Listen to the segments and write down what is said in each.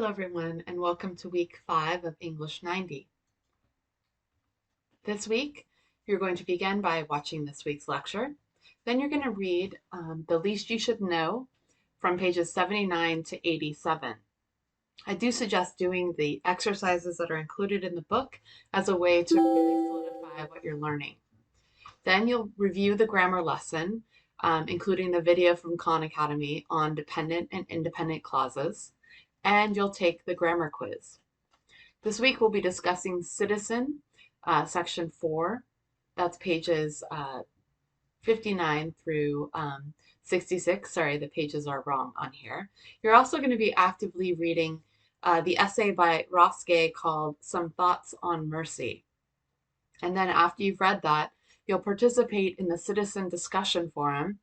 Hello everyone and welcome to week 5 of English 90. This week you're going to begin by watching this week's lecture. Then you're going to read The Least You Should Know from pages 79 to 87. I do suggest doing the exercises that are included in the book as a way to really solidify what you're learning. Then you'll review the grammar lesson, including the video from Khan Academy on dependent and independent clauses, and you'll take the grammar quiz. This week we'll be discussing citizen, section 4. That's pages 59 through 66. Sorry, the pages are wrong on here. You're also going to be actively reading the essay by Ross Gay called Some Thoughts on Mercy. And then after you've read that, you'll participate in the citizen discussion forum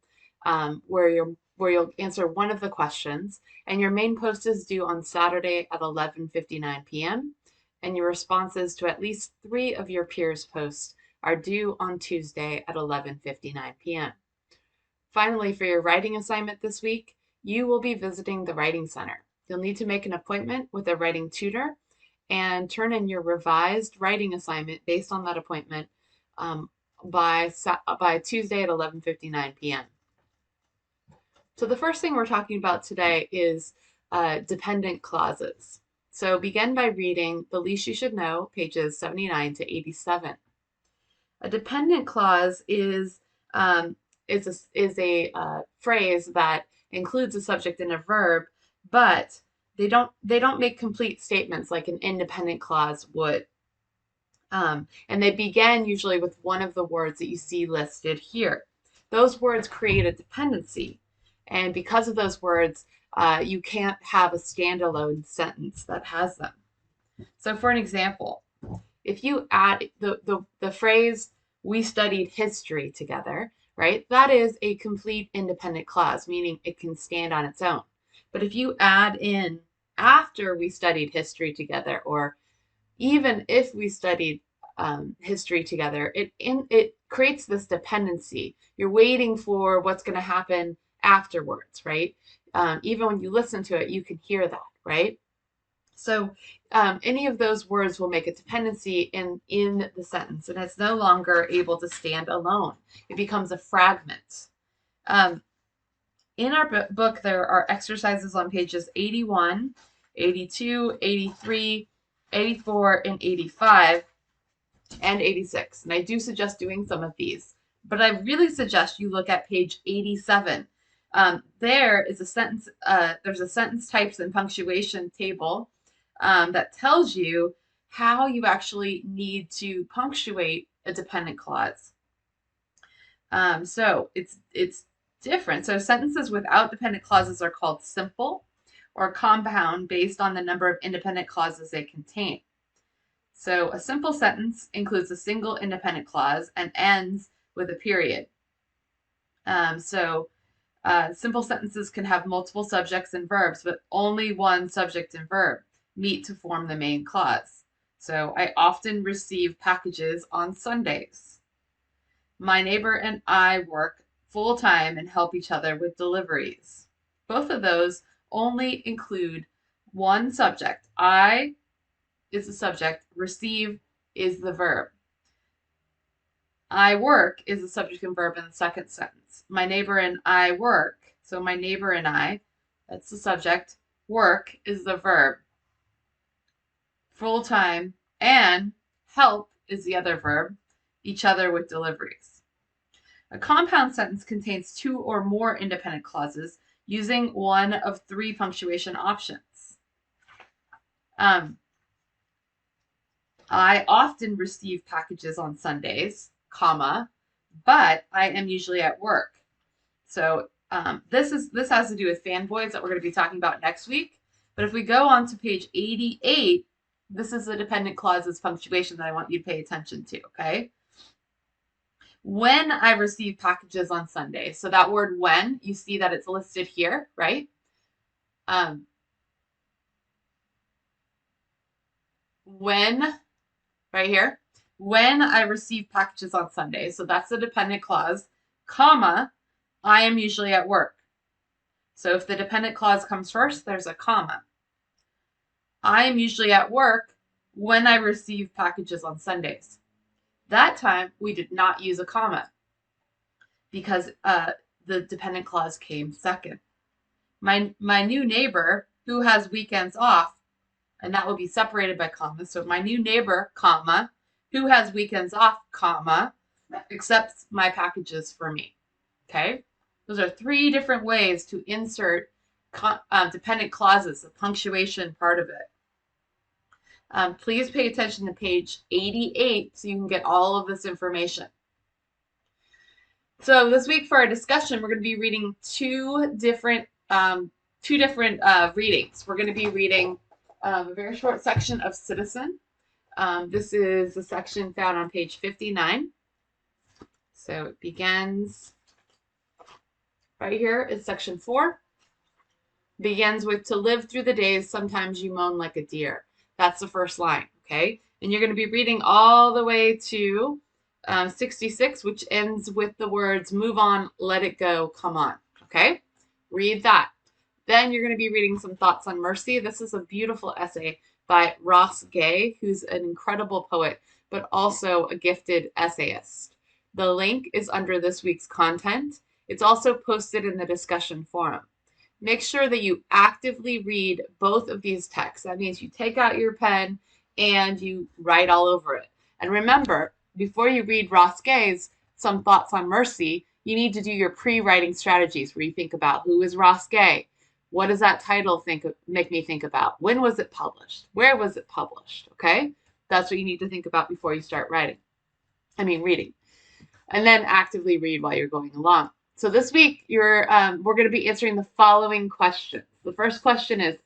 where you'll answer one of the questions, and your main post is due on Saturday at 11:59 p.m. and your responses to at least 3 of your peers' posts are due on Tuesday at 11:59 p.m. Finally, for your writing assignment this week, you will be visiting the Writing Center. You'll need to make an appointment with a writing tutor and turn in your revised writing assignment based on that appointment by Tuesday at 11:59 p.m. So the first thing we're talking about today is dependent clauses. So begin by reading The Least You Should Know, pages 79 to 87. A dependent clause is a phrase that includes a subject and a verb, but they don't make complete statements like an independent clause would. And they begin usually with one of the words that you see listed here. Those words create a dependency. And because of those words, you can't have a standalone sentence that has them. So for an example, if you add the phrase, we studied history together, right? That is a complete independent clause, meaning it can stand on its own. But if you add in after we studied history together, or even if we studied history together, it creates this dependency. You're waiting for what's going to happen afterwards, right? Even when you listen to it, you can hear that, right? So any of those words will make a dependency in the sentence, and it's no longer able to stand alone. It becomes a fragment. In our book, there are exercises on pages 81, 82, 83, 84, and 85, and 86. And I do suggest doing some of these, but I really suggest you look at page 87. There is a sentence, there's a sentence types and punctuation table that tells you how you actually need to punctuate a dependent clause. So it's different. So sentences without dependent clauses are called simple or compound based on the number of independent clauses they contain. So a simple sentence includes a single independent clause and ends with a period. Simple sentences can have multiple subjects and verbs, but only one subject and verb meet to form the main clause. So I often receive packages on Sundays. My neighbor and I work full-time and help each other with deliveries. Both of those only include one subject. I is the subject, receive is the verb. I work is the subject and verb in the second sentence. My neighbor and I work. So my neighbor and I, that's the subject. Work is the verb. Full-time and help is the other verb. Each other with deliveries. A compound sentence contains 2 or more independent clauses using one of 3 punctuation options. I often receive packages on Sundays, comma, but I am usually at work. So this has to do with fanboys that we're going to be talking about next week. But if we go on to page 88, this is the dependent clauses punctuation that I want you to pay attention to, okay? When I receive packages on Sunday, so that word when, you see that it's listed here, right? When, right here, when I receive packages on Sunday, so that's the dependent clause, comma, I am usually at work. So if the dependent clause comes first, there's a comma. I'm usually at work when I receive packages on Sundays. That time, we did not use a comma because the dependent clause came second. My new neighbor who has weekends off, and that will be separated by commas. So my new neighbor, comma, who has weekends off, comma, accepts my packages for me. Okay? Those are 3 different ways to insert dependent clauses, the punctuation part of it. Please pay attention to page 88 so you can get all of this information. So this week for our discussion, we're going to be reading two different readings. We're going to be reading a very short section of Citizen. This is the section found on page 59. So it begins right here in section 4. Begins with, to live through the days, sometimes you moan like a deer. That's the first line, okay? And you're going to be reading all the way to 66, which ends with the words, move on, let it go, come on, okay? Read that. Then you're going to be reading some thoughts on mercy. This is a beautiful essay by Ross Gay, who's an incredible poet, but also a gifted essayist. The link is under this week's content. It's also posted in the discussion forum. Make sure that you actively read both of these texts. That means you take out your pen and you write all over it. And remember, before you read Ross Gay's Some Thoughts on Mercy, you need to do your pre-writing strategies where you think about, who is Ross Gay? What does that title make me think about? When was it published? Where was it published? Okay? That's what you need to think about before you start reading. And then actively read while you're going along. So this week, we're going to be answering the following questions. The first question is,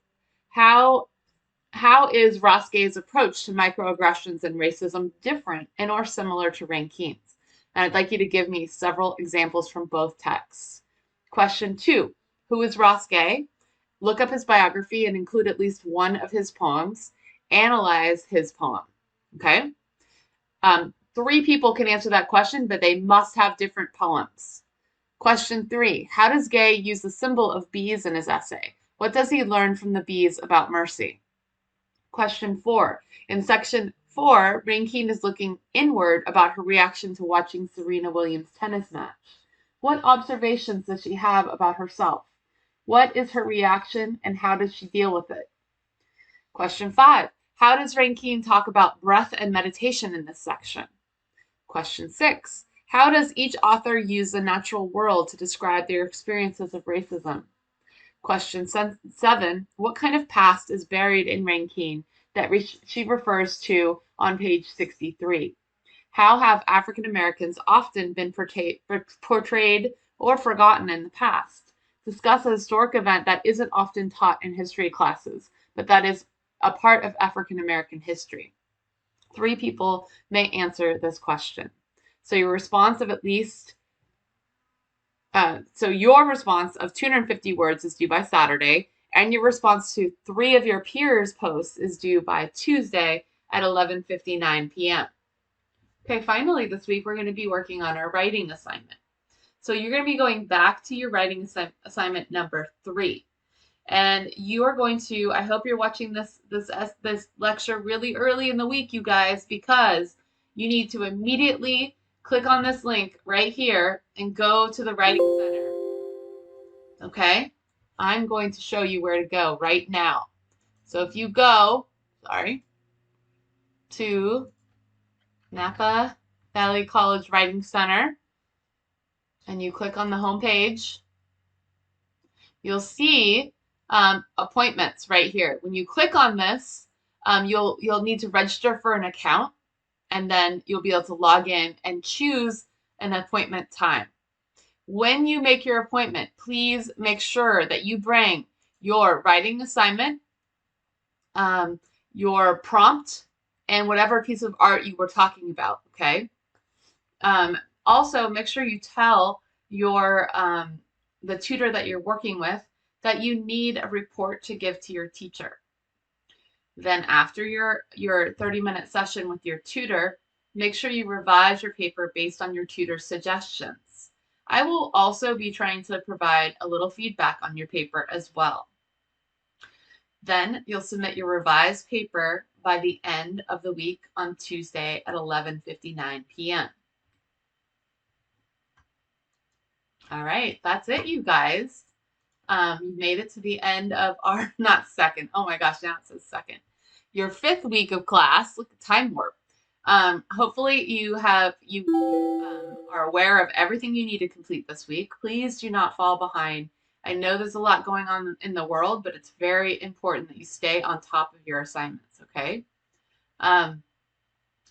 how is Ross Gay's approach to microaggressions and racism different and or similar to Rankine's? And I'd like you to give me several examples from both texts. Question 2, who is Ross Gay? Look up his biography and include at least one of his poems. Analyze his poem, okay? 3 people can answer that question, but they must have different poems. Question 3, how does Gay use the symbol of bees in his essay? What does he learn from the bees about mercy? Question 4, in section 4, Rankine is looking inward about her reaction to watching Serena Williams' tennis match. What observations does she have about herself? What is her reaction and how does she deal with it? Question 5, how does Rankine talk about breath and meditation in this section? Question 6, how does each author use the natural world to describe their experiences of racism? Question 7, what kind of past is buried in Rankine that she refers to on page 63? How have African Americans often been portrayed or forgotten in the past? Discuss a historic event that isn't often taught in history classes, but that is a part of African American history. 3 people may answer this question. So your response of 250 words is due by Saturday, and your response to 3 of your peers' posts is due by Tuesday at 11:59 p.m. Okay, finally this week we're going to be working on our writing assignment. So you're going to be going back to your writing assignment number 3. And you are going to, I hope you're watching this lecture really early in the week, you guys, because you need to immediately click on this link right here and go to the Writing Center. Okay? I'm going to show you where to go right now. So if you go, to Napa Valley College Writing Center, and you click on the home page, you'll see appointments right here. When you click on this, you'll need to register for an account, and then you'll be able to log in and choose an appointment time. When you make your appointment, please make sure that you bring your writing assignment, your prompt, and whatever piece of art you were talking about, okay? Also, make sure you tell your the tutor that you're working with that you need a report to give to your teacher. Then after your 30-minute session with your tutor, make sure you revise your paper based on your tutor's suggestions. I will also be trying to provide a little feedback on your paper as well. Then you'll submit your revised paper by the end of the week on Tuesday at 11:59 p.m. All right, that's it, you guys. You made it to the end of our, not second, oh my gosh, now it says second. Your 5th week of class. Look at time warp. Hopefully you are aware of everything you need to complete this week. Please do not fall behind. I know there's a lot going on in the world, but it's very important that you stay on top of your assignments, okay?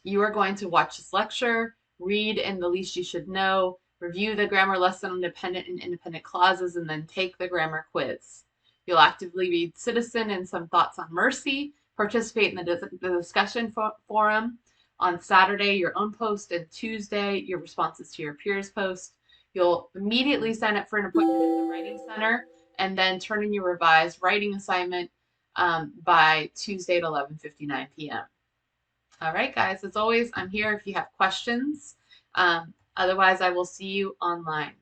You are going to watch this lecture, read in The Least You Should Know, review the grammar lesson on dependent and independent clauses, and then take the grammar quiz. You'll actively read Citizen and Some Thoughts on Mercy, participate in the discussion forum. On Saturday, your own post, and Tuesday, your responses to your peers' post. You'll immediately sign up for an appointment at the Writing Center and then turn in your revised writing assignment by Tuesday at 11:59 p.m. All right, guys, as always, I'm here if you have questions. Otherwise, I will see you online.